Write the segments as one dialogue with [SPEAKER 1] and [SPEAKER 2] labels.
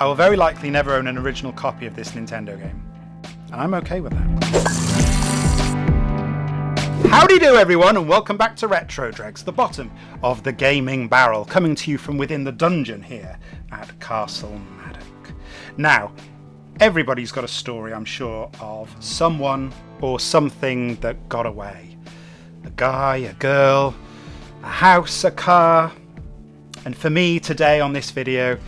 [SPEAKER 1] I will very likely never own an original copy of this Nintendo game, and I'm okay with that. Howdy do everyone, and welcome back to Retro Dregs, the bottom of the gaming barrel, coming to you from within the dungeon here at Castle Maddock. Now, everybody's got a story, I'm sure, of someone or something that got away. A guy, a girl, a house, a car. And for me today on this video,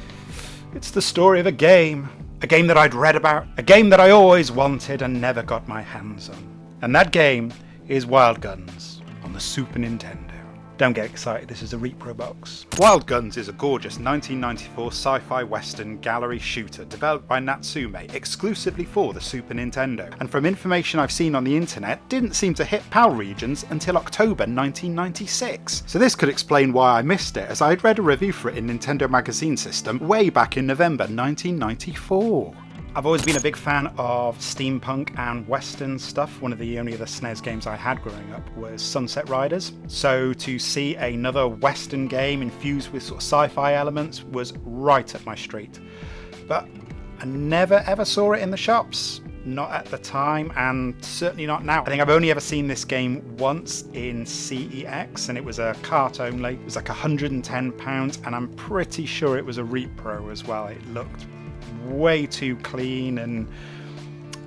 [SPEAKER 1] it's the story of a game that I'd read about, a game that I always wanted and never got my hands on. And that game is Wild Guns on the Super Nintendo. Don't get excited, this is a repro box. Wild Guns is a gorgeous 1994 sci-fi western gallery shooter developed by Natsume exclusively for the Super Nintendo, and from information I've seen on the internet, didn't seem to hit PAL regions until October 1996. So this could explain why I missed it, as I had read a review for it in Nintendo Magazine System way back in November 1994. I've always been a big fan of steampunk and western stuff. One of the only other Snes games I had growing up was Sunset Riders. So to see another western game infused with sort of sci-fi elements was right up my street. But I never ever saw it in the shops. Not at the time, and certainly not now. I think I've only ever seen this game once in CEX, and it was a cart only. It was like £110, and I'm pretty sure it was a repro as well. It looked way too clean, and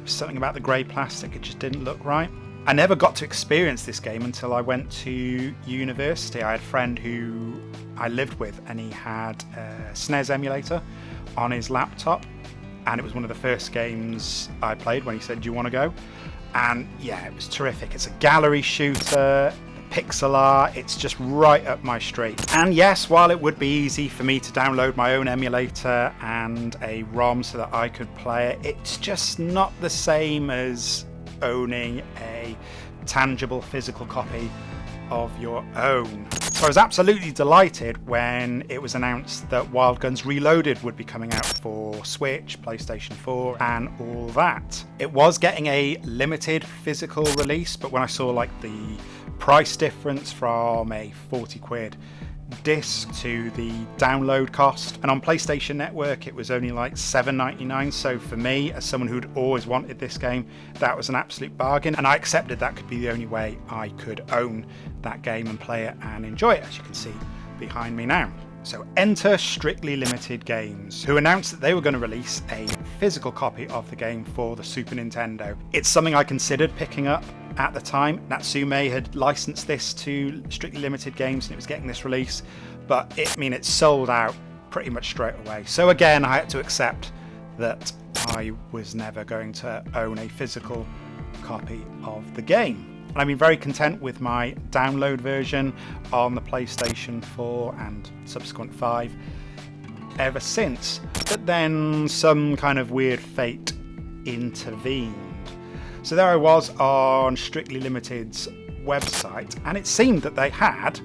[SPEAKER 1] something about the grey plastic, it just didn't look right. I never got to experience this game until I went to university. I had a friend who I lived with, and he had a Snes emulator on his laptop, and it was one of the first games I played when he said, "Do you want to go?" And yeah, it was terrific. It's a gallery shooter, pixel art, it's just right up my street. And yes, while it would be easy for me to download my own emulator and a ROM so that I could play it, it's just not the same as owning a tangible physical copy of your own. So I was absolutely delighted when it was announced that Wild Guns Reloaded would be coming out for Switch, PlayStation 4 and all that. It was getting a limited physical release, but when I saw like the price difference from a 40 quid disc to the download cost, and on PlayStation Network it was only like $7.99, so for me, as someone who'd always wanted this game, that was an absolute bargain, and I accepted that could be the only way I could own that game and play it and enjoy it, as you can see behind me now. So enter Strictly Limited Games, who announced that they were going to release a physical copy of the game for the Super Nintendo. It's something I considered picking up at the time. Natsume had licensed this to Strictly Limited Games and it was getting this release, but it sold out pretty much straight away. So again, I had to accept that I was never going to own a physical copy of the game. And I've been very content with my download version on the PlayStation 4 and subsequent 5 ever since. But then some kind of weird fate intervened. So there I was on Strictly Limited's website, and it seemed that they had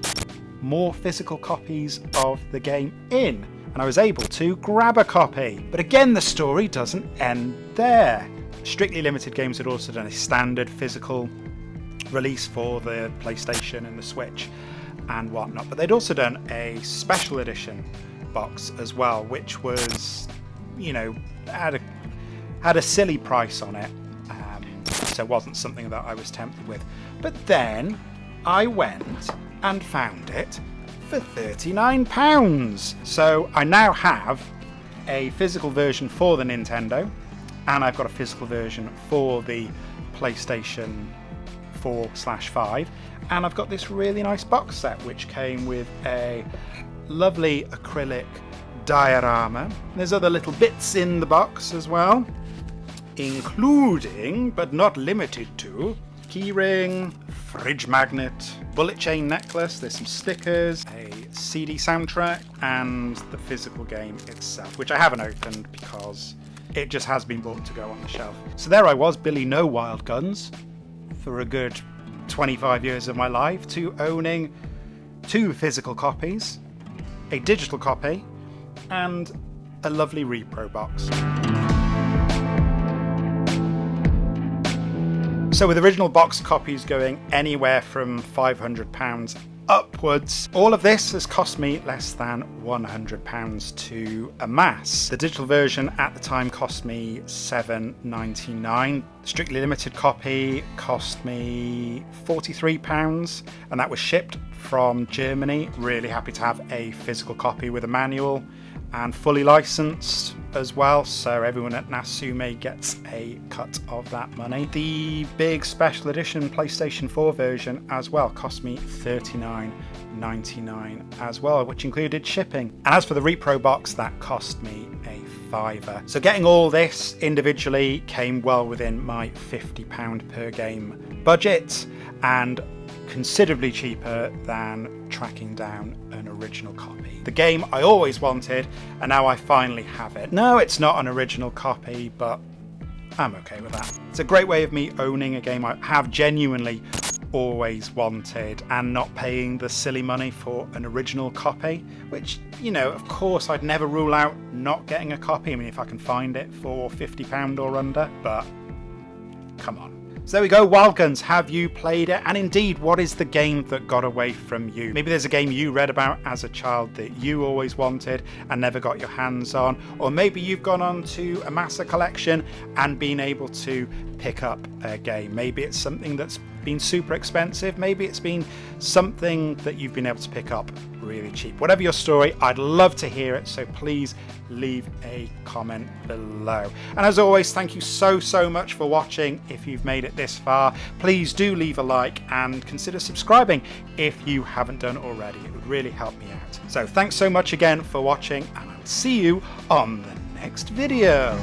[SPEAKER 1] more physical copies of the game in, and I was able to grab a copy. But again, the story doesn't end there. Strictly Limited Games had also done a standard physical release for the PlayStation and the Switch and whatnot, but they'd also done a special edition box as well, which was, had a silly price on it. So it wasn't something that I was tempted with. But then I went and found it for £39. So I now have a physical version for the Nintendo, and I've got a physical version for the PlayStation 4/5, and I've got this really nice box set which came with a lovely acrylic diorama. There's other little bits in the box as well, including, but not limited to, keyring, fridge magnet, bullet chain necklace, there's some stickers, a CD soundtrack, and the physical game itself, which I haven't opened because it just has been bought to go on the shelf. So there I was, Billy No Wild Guns, for a good 25 years of my life, to owning 2 physical copies, a digital copy, and a lovely repro box. So with original box copies going anywhere from £500 upwards. All of this has cost me less than £100 to amass. The digital version at the time cost me £7.99. Strictly limited copy cost me £43, and that was shipped from Germany. Really happy to have a physical copy with a manual and fully licensed as well, so everyone at Natsume gets a cut of that money. The big special edition PlayStation 4 version as well cost me $39.99 as well, which included shipping. And as for the repro box, that cost me a £5. So getting all this individually came well within my £50 per game budget, and considerably cheaper than tracking down an original copy. The game I always wanted, and now I finally have it. No, it's not an original copy, but I'm okay with that. It's a great way of me owning a game I have genuinely always wanted and not paying the silly money for an original copy, which, you know, of course I'd never rule out not getting a copy. I mean, if I can find it for £50 or under, but come on. So there we go, Wild Guns, have you played it? And indeed, what is the game that got away from you? Maybe there's a game you read about as a child that you always wanted and never got your hands on, or maybe you've gone on to amass a collection and been able to pick up a game. Maybe it's something that's been super expensive, maybe it's been something that you've been able to pick up really cheap. Whatever your story, I'd love to hear it, so please leave a comment below. And as always, thank you so much for watching. If you've made it this far, please do leave a like and consider subscribing if you haven't done already. It would really help me out. So thanks so much again for watching, and I'll see you on the next video.